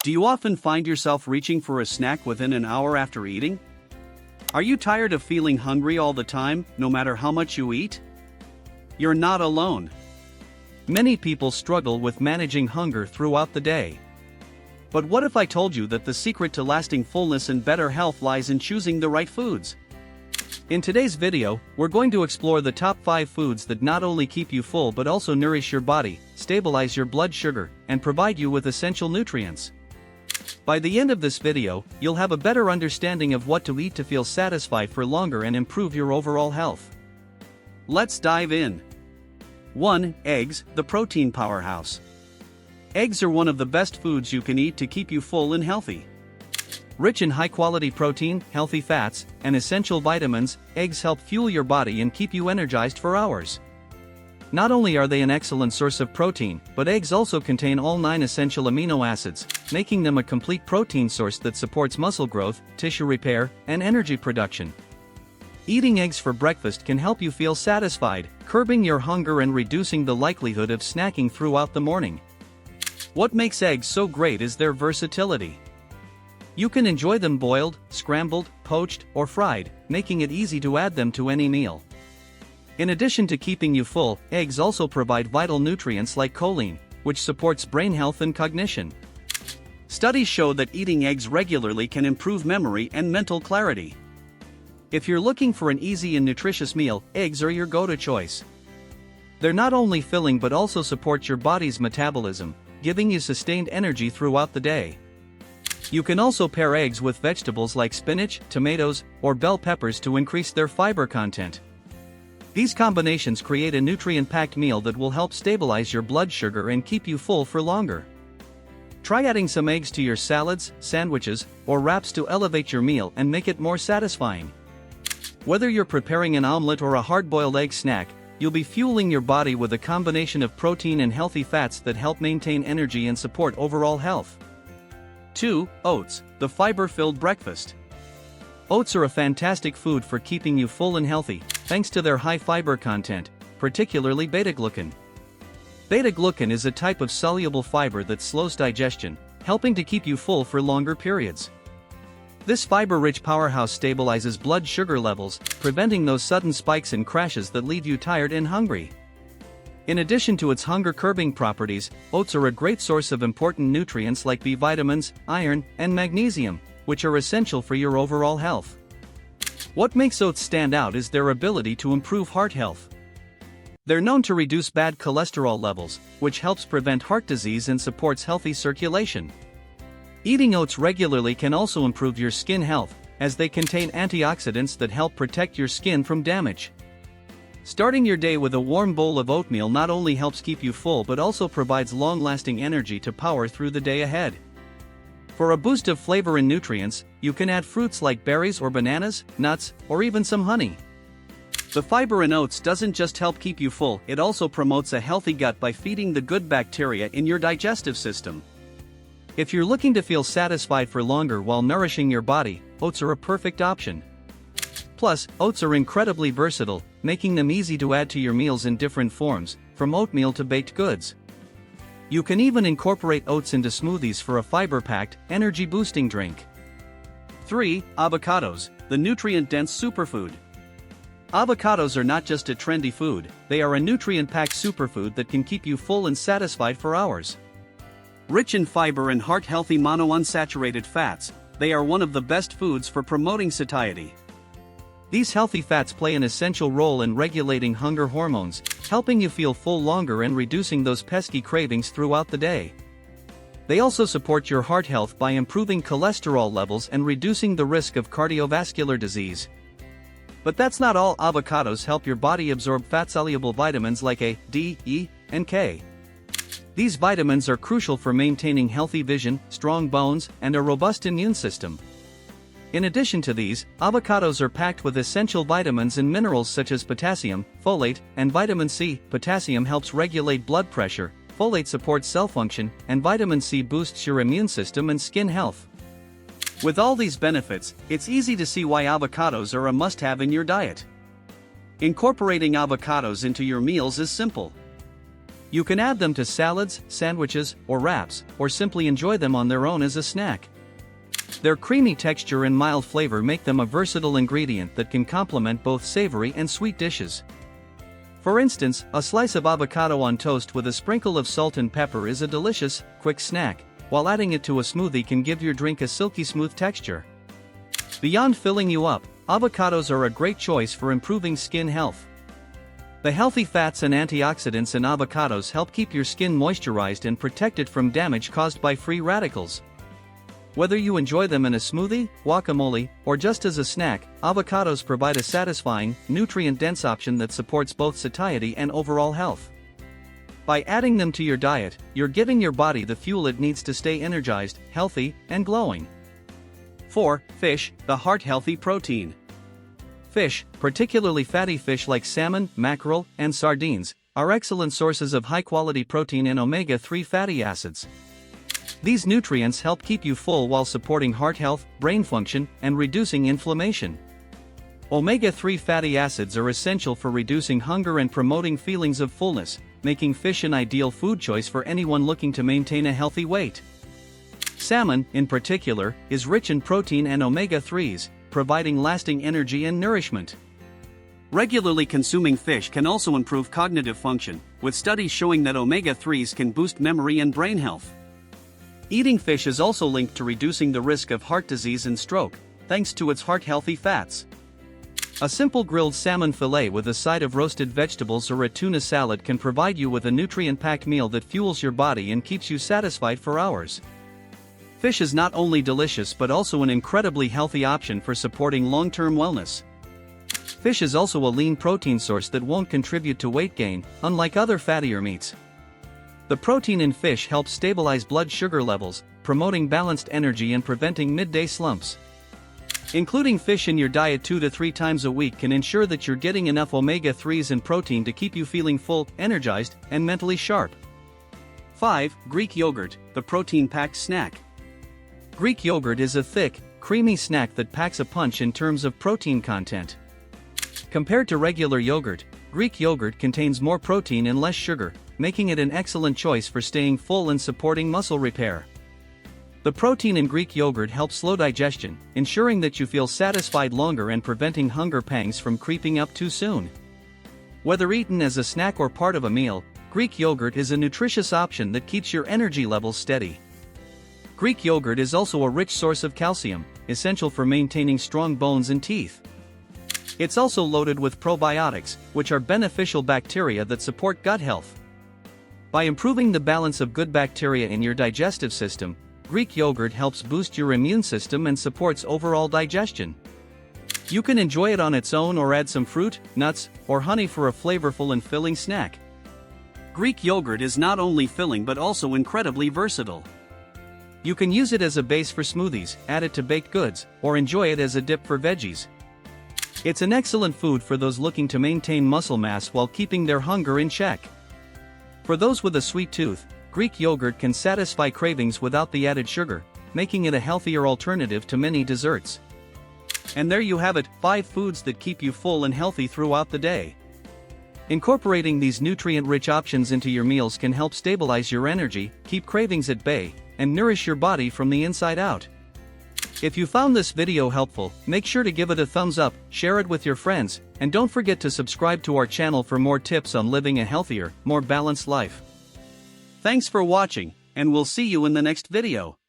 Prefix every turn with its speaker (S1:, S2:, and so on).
S1: Do you often find yourself reaching for a snack within an hour after eating? Are you tired of feeling hungry all the time, no matter how much you eat? You're not alone. Many people struggle with managing hunger throughout the day. But what if I told you that the secret to lasting fullness and better health lies in choosing the right foods? In today's video, we're going to explore the top 5 foods that not only keep you full but also nourish your body, stabilize your blood sugar, and provide you with essential nutrients. By the end of this video, you'll have a better understanding of what to eat to feel satisfied for longer and improve your overall health. Let's dive in. 1. Eggs, the protein powerhouse. Eggs are one of the best foods you can eat to keep you full and healthy. Rich in high-quality protein, healthy fats, and essential vitamins, eggs help fuel your body and keep you energized for hours. Not only are they an excellent source of protein, but eggs also contain all 9 essential amino acids, making them a complete protein source that supports muscle growth, tissue repair, and energy production. Eating eggs for breakfast can help you feel satisfied, curbing your hunger and reducing the likelihood of snacking throughout the morning. What makes eggs so great is their versatility. You can enjoy them boiled, scrambled, poached, or fried, making it easy to add them to any meal. In addition to keeping you full, eggs also provide vital nutrients like choline, which supports brain health and cognition. Studies show that eating eggs regularly can improve memory and mental clarity. If you're looking for an easy and nutritious meal, eggs are your go-to choice. They're not only filling but also support your body's metabolism, giving you sustained energy throughout the day. You can also pair eggs with vegetables like spinach, tomatoes, or bell peppers to increase their fiber content. These combinations create a nutrient-packed meal that will help stabilize your blood sugar and keep you full for longer. Try adding some eggs to your salads, sandwiches, or wraps to elevate your meal and make it more satisfying. Whether you're preparing an omelet or a hard-boiled egg snack, you'll be fueling your body with a combination of protein and healthy fats that help maintain energy and support overall health. 2. Oats, the fiber-filled breakfast. Oats are a fantastic food for keeping you full and healthy, thanks to their high fiber content, particularly beta-glucan. Beta-glucan is a type of soluble fiber that slows digestion, helping to keep you full for longer periods. This fiber-rich powerhouse stabilizes blood sugar levels, preventing those sudden spikes and crashes that leave you tired and hungry. In addition to its hunger-curbing properties, oats are a great source of important nutrients like B vitamins, iron, and magnesium, which are essential for your overall health. What makes oats stand out is their ability to improve heart health. They're known to reduce bad cholesterol levels, which helps prevent heart disease and supports healthy circulation. Eating oats regularly can also improve your skin health, as they contain antioxidants that help protect your skin from damage. Starting your day with a warm bowl of oatmeal not only helps keep you full but also provides long-lasting energy to power through the day ahead. For a boost of flavor and nutrients, you can add fruits like berries or bananas, nuts, or even some honey. The fiber in oats doesn't just help keep you full, it also promotes a healthy gut by feeding the good bacteria in your digestive system. If you're looking to feel satisfied for longer while nourishing your body, oats are a perfect option. Plus, oats are incredibly versatile, making them easy to add to your meals in different forms, from oatmeal to baked goods. You can even incorporate oats into smoothies for a fiber-packed, energy-boosting drink. 3. Avocados, the nutrient-dense superfood. Avocados are not just a trendy food, they are a nutrient-packed superfood that can keep you full and satisfied for hours. Rich in fiber and heart-healthy monounsaturated fats, they are one of the best foods for promoting satiety. These healthy fats play an essential role in regulating hunger hormones, helping you feel full longer and reducing those pesky cravings throughout the day. They also support your heart health by improving cholesterol levels and reducing the risk of cardiovascular disease. But that's not all. Avocados help your body absorb fat-soluble vitamins like A, D, E, and K. These vitamins are crucial for maintaining healthy vision, strong bones, and a robust immune system. In addition to these, avocados are packed with essential vitamins and minerals such as potassium, folate, and vitamin C. Potassium helps regulate blood pressure, folate supports cell function, and vitamin C boosts your immune system and skin health. With all these benefits, it's easy to see why avocados are a must-have in your diet. Incorporating avocados into your meals is simple. You can add them to salads, sandwiches, or wraps, or simply enjoy them on their own as a snack. Their creamy texture and mild flavor make them a versatile ingredient that can complement both savory and sweet dishes. For instance, a slice of avocado on toast with a sprinkle of salt and pepper is a delicious, quick snack, while adding it to a smoothie can give your drink a silky smooth texture. Beyond filling you up, avocados are a great choice for improving skin health. The healthy fats and antioxidants in avocados help keep your skin moisturized and protected from damage caused by free radicals. Whether you enjoy them in a smoothie, guacamole, or just as a snack, avocados provide a satisfying, nutrient-dense option that supports both satiety and overall health. By adding them to your diet, you're giving your body the fuel it needs to stay energized, healthy, and glowing. 4. Fish, the heart-healthy protein. Fish, particularly fatty fish like salmon, mackerel, and sardines, are excellent sources of high-quality protein and omega-3 fatty acids. These nutrients help keep you full while supporting heart health, brain function, and reducing inflammation. Omega-3 fatty acids are essential for reducing hunger and promoting feelings of fullness, making fish an ideal food choice for anyone looking to maintain a healthy weight. Salmon, in particular, is rich in protein and omega-3s, providing lasting energy and nourishment. Regularly consuming fish can also improve cognitive function, with studies showing that omega-3s can boost memory and brain health. Eating fish is also linked to reducing the risk of heart disease and stroke, thanks to its heart-healthy fats. A simple grilled salmon fillet with a side of roasted vegetables or a tuna salad can provide you with a nutrient-packed meal that fuels your body and keeps you satisfied for hours. Fish is not only delicious but also an incredibly healthy option for supporting long-term wellness. Fish is also a lean protein source that won't contribute to weight gain, unlike other fattier meats. The protein in fish helps stabilize blood sugar levels, promoting balanced energy and preventing midday slumps. Including fish in your diet 2 to 3 times a week can ensure that you're getting enough omega-3s and protein to keep you feeling full, energized, and mentally sharp. 5. Greek yogurt, the protein-packed snack. Greek yogurt is a thick, creamy snack that packs a punch in terms of protein content. Compared to regular yogurt, Greek yogurt contains more protein and less sugar, making it an excellent choice for staying full and supporting muscle repair. The protein in Greek yogurt helps slow digestion, ensuring that you feel satisfied longer and preventing hunger pangs from creeping up too soon. Whether eaten as a snack or part of a meal, Greek yogurt is a nutritious option that keeps your energy levels steady. Greek yogurt is also a rich source of calcium, essential for maintaining strong bones and teeth. It's also loaded with probiotics, which are beneficial bacteria that support gut health. By improving the balance of good bacteria in your digestive system, Greek yogurt helps boost your immune system and supports overall digestion. You can enjoy it on its own or add some fruit, nuts, or honey for a flavorful and filling snack. Greek yogurt is not only filling but also incredibly versatile. You can use it as a base for smoothies, add it to baked goods, or enjoy it as a dip for veggies. It's an excellent food for those looking to maintain muscle mass while keeping their hunger in check. For those with a sweet tooth, Greek yogurt can satisfy cravings without the added sugar, making it a healthier alternative to many desserts. And there you have it, 5 foods that keep you full and healthy throughout the day. Incorporating these nutrient-rich options into your meals can help stabilize your energy, keep cravings at bay, and nourish your body from the inside out. If you found this video helpful, make sure to give it a thumbs up, share it with your friends, and don't forget to subscribe to our channel for more tips on living a healthier, more balanced life. Thanks for watching, and we'll see you in the next video.